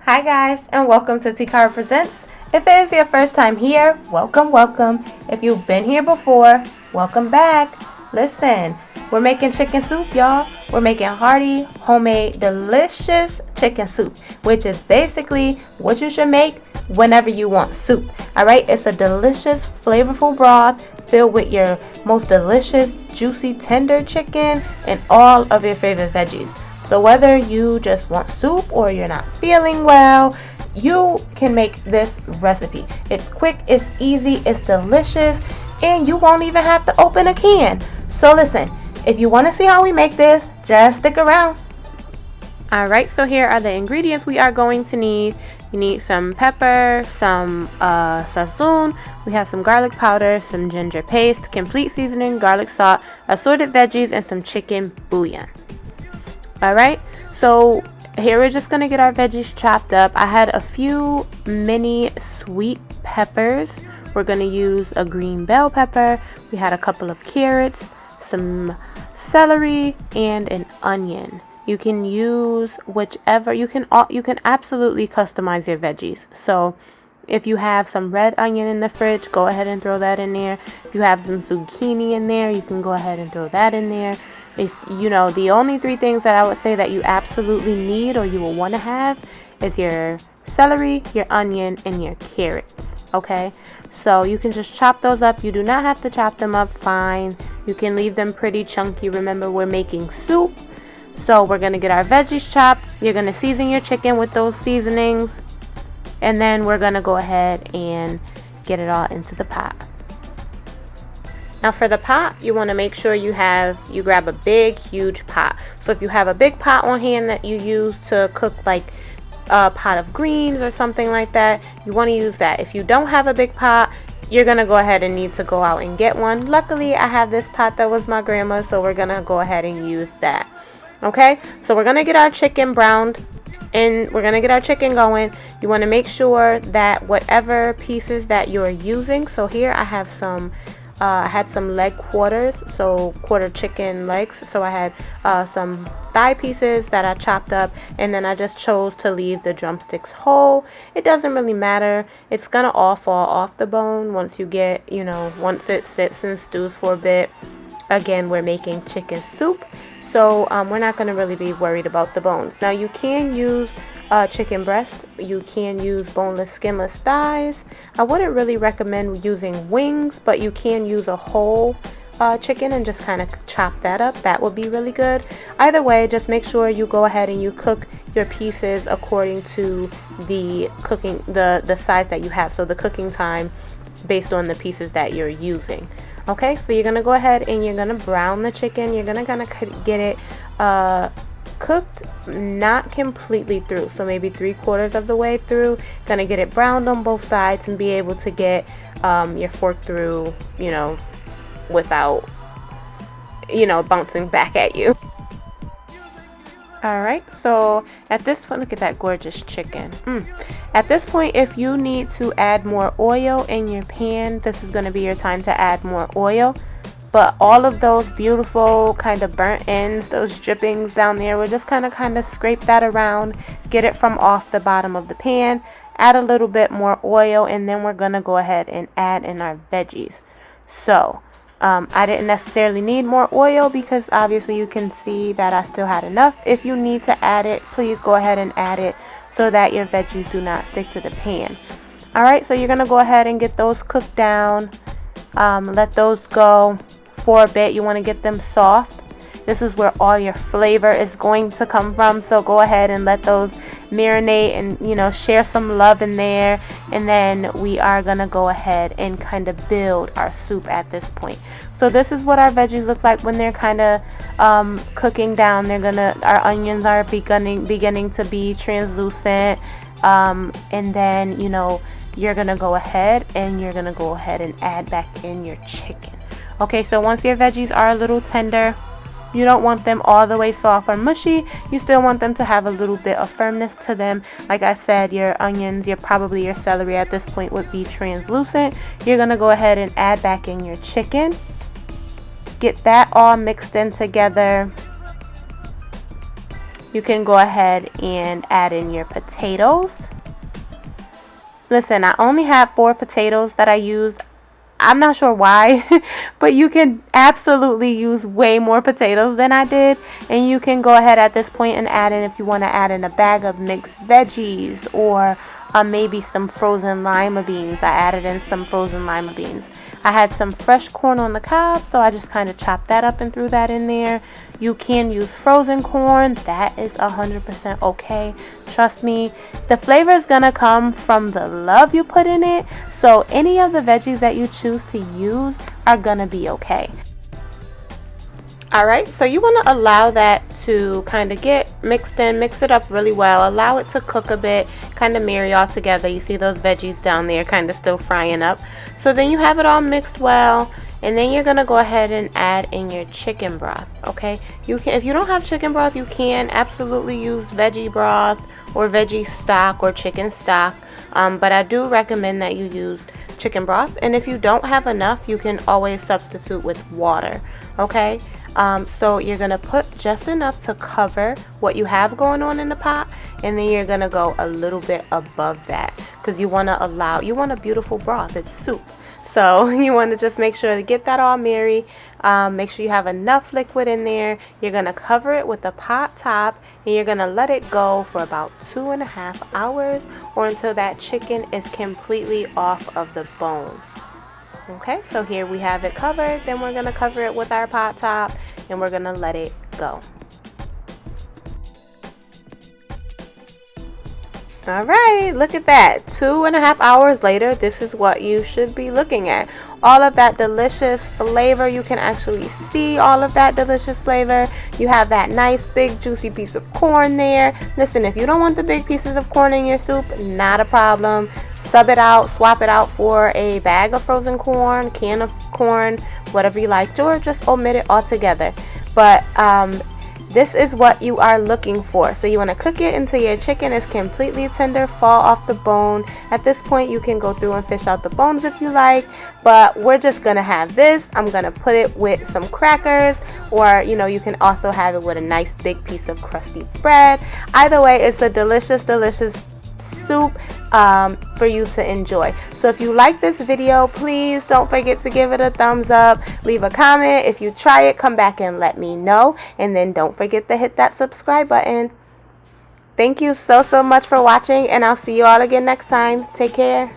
Hi guys, and welcome to Tikara Presents. If it is your first time here, welcome, welcome. If you've been here before, welcome back. Listen, we're making chicken soup, y'all. We're making hearty, homemade, delicious chicken soup, which is basically what you should make whenever you want soup. Alright, it's a delicious, flavorful broth filled with your most delicious, juicy, tender chicken and all of your favorite veggies. So whether you just want soup or you're not feeling well, you can make this recipe. It's quick, it's easy, it's delicious, and you won't even have to open a can. So listen, if you want to see how we make this, just stick around. Alright, so here are the ingredients we are going to need. You need some pepper, some sazon, we have some garlic powder, some ginger paste, complete seasoning, garlic salt, assorted veggies, and some chicken bouillon. Alright, so here we're just going to get our veggies chopped up. I had a few mini sweet peppers. We're going to use a green bell pepper. We had a couple of carrots, some celery, and an onion. You can use whichever, you can absolutely customize your veggies. So if you have some red onion in the fridge, go ahead and throw that in there. If you have some zucchini in there, you can go ahead and throw that in there. If the only three things that I would say that you absolutely need or you will want to have is your celery, your onion, and your carrots. Okay, so you can just chop those up. You do not have to chop them up fine. You can leave them pretty chunky. Remember, we're making soup, so we're gonna get our veggies chopped. You're gonna season your chicken with those seasonings, and then we're gonna go ahead and get it all into the pot. Now for the pot, you want to make sure you grab a big, huge pot. So if you have a big pot on hand that you use to cook like a pot of greens or something like that, you want to use that. If you don't have a big pot, you're going to go ahead and need to go out and get one. Luckily, I have this pot that was my grandma's, so we're going to go ahead and use that. Okay, so we're going to get our chicken browned and we're going to get our chicken going. You want to make sure that whatever pieces that you're using, so here I have I had some leg quarters, so quarter chicken legs. So I had some thigh pieces that I chopped up, and then I just chose to leave the drumsticks whole. It doesn't really matter. It's gonna all fall off the bone once you get, once it sits and stews for a bit. Again, we're making chicken soup, so we're not gonna really be worried about the bones. Now you can use chicken breast. You can use boneless, skinless thighs. I wouldn't really recommend using wings, but you can use a whole chicken and just kind of chop that up. That would be really good. Either way, just make sure you go ahead and you cook your pieces according to the size that you have. So the cooking time based on the pieces that you're using. Okay, so you're gonna go ahead and you're gonna brown the chicken. You're gonna kind of get it cooked, not completely through, so maybe 3/4 of the way through. Gonna get it browned on both sides and be able to get your fork through, without bouncing back at you. Alright, so at this point, look at that gorgeous chicken. At this point, if you need to add more oil in your pan, this is going to be your time to add more oil. But all of those beautiful kind of burnt ends, those drippings down there, we're just kind of scrape that around, get it from off the bottom of the pan, add a little bit more oil, and then we're going to go ahead and add in our veggies. So I didn't necessarily need more oil because obviously you can see that I still had enough. If you need to add it, please go ahead and add it so that your veggies do not stick to the pan. Alright, so you're going to go ahead and get those cooked down. Let those go for a bit. You want to get them soft. This is where all your flavor is going to come from, so go ahead and let those marinate and share some love in there. And then we are gonna go ahead and kind of build our soup at this point. So this is what our veggies look like when they're kind of cooking down. Our onions are beginning to be translucent, and then you're gonna go ahead and add back in your chicken. Okay, so once your veggies are a little tender, you don't want them all the way soft or mushy. You still want them to have a little bit of firmness to them. Like I said, your onions, your celery at this point would be translucent. You're going to go ahead and add back in your chicken. Get that all mixed in together. you can go ahead and add in your potatoes. Listen, I only have 4 potatoes that I used. I'm not sure why, but you can absolutely use way more potatoes than I did. And you can go ahead at this point and add in, if you want to add in a bag of mixed veggies, or maybe some frozen lima beans. I added in some frozen lima beans. I had some fresh corn on the cob, so I just kind of chopped that up and threw that in there. You can use frozen corn. That is 100% okay. Trust me, the flavor is going to come from the love you put in it. So any of the veggies that you choose to use are going to be okay. Alright, so you want to allow that to kind of get mixed in, mix it up really well, allow it to cook a bit, kind of marry all together. You see those veggies down there kind of still frying up. So then you have it all mixed well, and then you're going to go ahead and add in your chicken broth, okay? You can, if you don't have chicken broth, you can absolutely use veggie broth or veggie stock or chicken stock, but I do recommend that you use chicken broth. And if you don't have enough, you can always substitute with water, okay? So you're going to put just enough to cover what you have going on in the pot, and then you're going to go a little bit above that, because you want a beautiful broth. It's soup. So you want to just make sure to get that all marry. Make sure you have enough liquid in there. You're going to cover it with a pot top, and you're going to let it go for about 2.5 hours, or until that chicken is completely off of the bone. Okay, so here we have it covered. Then we're going to cover it with our pot top, and we're going to let it go. All right, look at that. 2.5 hours later, this is what you should be looking at. All of that delicious flavor. You can actually see all of that delicious flavor. You have that nice big juicy piece of corn there. Listen, if you don't want the big pieces of corn in your soup, not a problem. Sub it out, swap it out for a bag of frozen corn, can of corn, whatever you like, or just omit it altogether. But this is what you are looking for. So you want to cook it until your chicken is completely tender, fall off the bone. At this point, you can go through and fish out the bones if you like, but we're just going to have this. I'm going to put it with some crackers, or you can also have it with a nice big piece of crusty bread. Either way, it's a delicious, delicious soup for you to enjoy. So if you like this video, please don't forget to give it a thumbs up, leave a comment. If you try it, come back and let me know, and then don't forget to hit that subscribe button. Thank you so much for watching, and I'll see you all again next time. Take care.